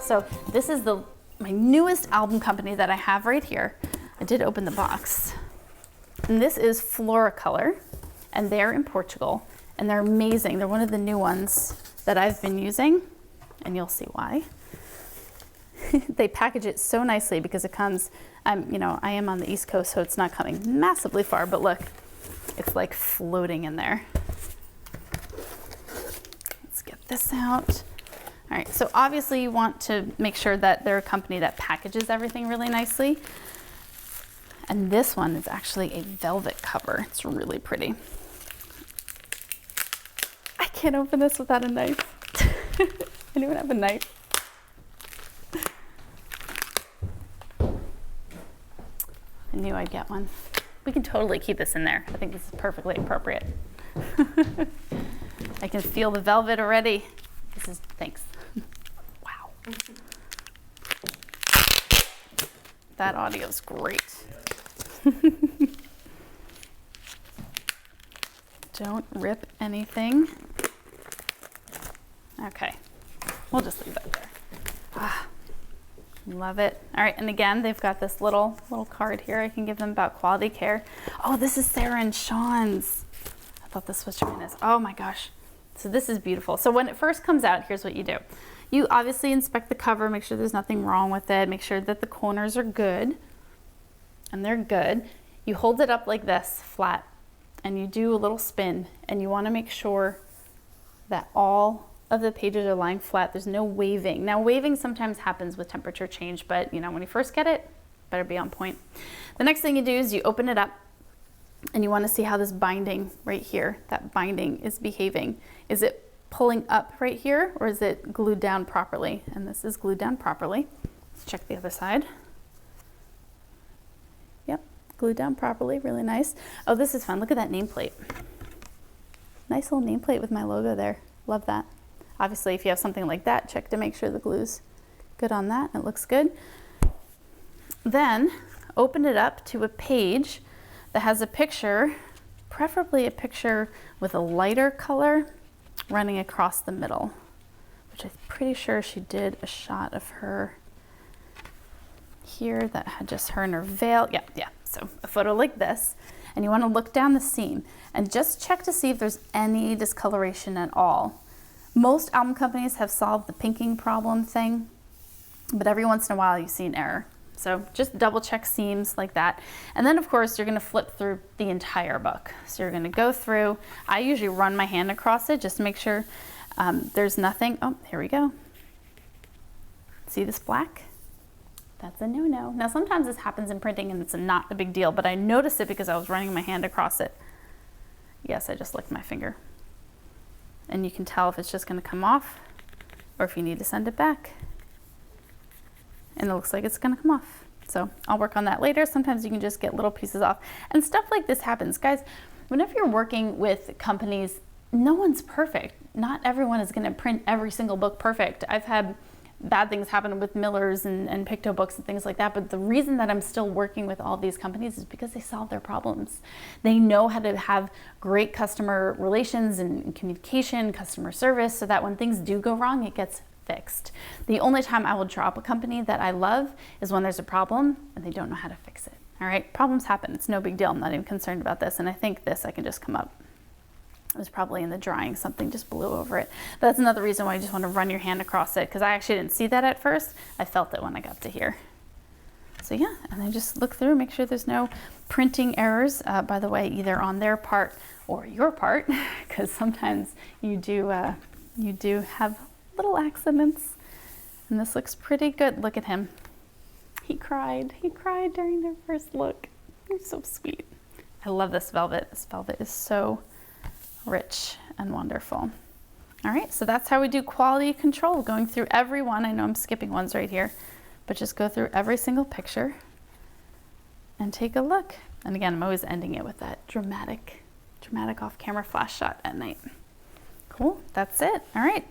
So this is my newest album company that I have right here. I did open the box. And this is Floricolor, and they're in Portugal, and they're amazing. They're one of the new ones that I've been using, and you'll see why. They package it so nicely because it comes, you know, I am on the East Coast, so it's not coming massively far, but look, it's like floating in there. Let's get this out. All right, so obviously you want to make sure that they're a company that packages everything really nicely. And this one is actually a velvet cover. It's really pretty. I can't open this without a knife. I don't even have a knife. I knew I'd get one. We can totally keep this in there. I think this is perfectly appropriate. I can feel the velvet already. Thanks. Wow. That audio's great. Don't rip anything. Okay, we'll just leave that there. Ah, love it. All right, and again, they've got this little card here. I can give them about quality care. Oh, this is Sarah and Sean's. I thought this was Joanna's. Oh my gosh. So this is beautiful. So when it first comes out, here's what you do. You obviously inspect the cover, make sure there's nothing wrong with it, make sure that the corners are good, and they're good. You hold it up like this, flat, and you do a little spin, and you want to make sure that all of the pages are lying flat. There's no waving. Now, waving sometimes happens with temperature change, but you know, when you first get it, better be on point. The next thing you do is you open it up, and you want to see how this binding right here, that binding is behaving. Is it pulling up right here, or is it glued down properly? And this is glued down properly. Let's check the other side. Yep, glued down properly, really nice. Oh, this is fun. Look at that nameplate. Nice little nameplate with my logo there. Love that. Obviously, if you have something like that, check to make sure the glue's good on that. It looks good. Then open it up to a page that has a picture, preferably a picture with a lighter color running across the middle, which I'm pretty sure she did a shot of her here that had just her in her veil. Yeah. So a photo like this, and you want to look down the seam and just check to see if there's any discoloration at all. Most album companies have solved the pinking problem thing, but every once in a while you see an error. So just double check seams like that. And then of course you're going to flip through the entire book. So you're going to go through, I usually run my hand across it just to make sure there's nothing. Oh, here we go. See this black? That's a no-no. Now sometimes this happens in printing and it's not a big deal, but I noticed it because I was running my hand across it. Yes, I just licked my finger. And you can tell if it's just going to come off or if you need to send it back. And it looks like it's gonna come off. So I'll work on that later. Sometimes you can just get little pieces off. And stuff like this happens. Guys, whenever you're working with companies, no one's perfect. Not everyone is gonna print every single book perfect. I've had bad things happen with Millers and Picto books and things like that, but the reason that I'm still working with all these companies is because they solve their problems. They know how to have great customer relations and communication, customer service, so that when things do go wrong, it gets fixed. The only time I will drop a company that I love is when there's a problem and they don't know how to fix it. All right, problems happen. It's no big deal. I'm not even concerned about this. And I think this, I can just come up. It was probably in the drying, something just blew over it. But that's another reason why you just want to run your hand across it, because I actually didn't see that at first. I felt it when I got to here. So yeah, and then just look through, make sure there's no printing errors, by the way, either on their part or your part, because sometimes you do have little accidents. And this looks pretty good. Look at him. He cried during their first look. He's so sweet. I love this velvet. This velvet is so rich and wonderful. All right, so that's how we do quality control, going through every one. I know I'm skipping ones right here, but just go through every single picture and take a look. And again, I'm always ending it with that dramatic off-camera flash shot at night. Cool, that's it. All right,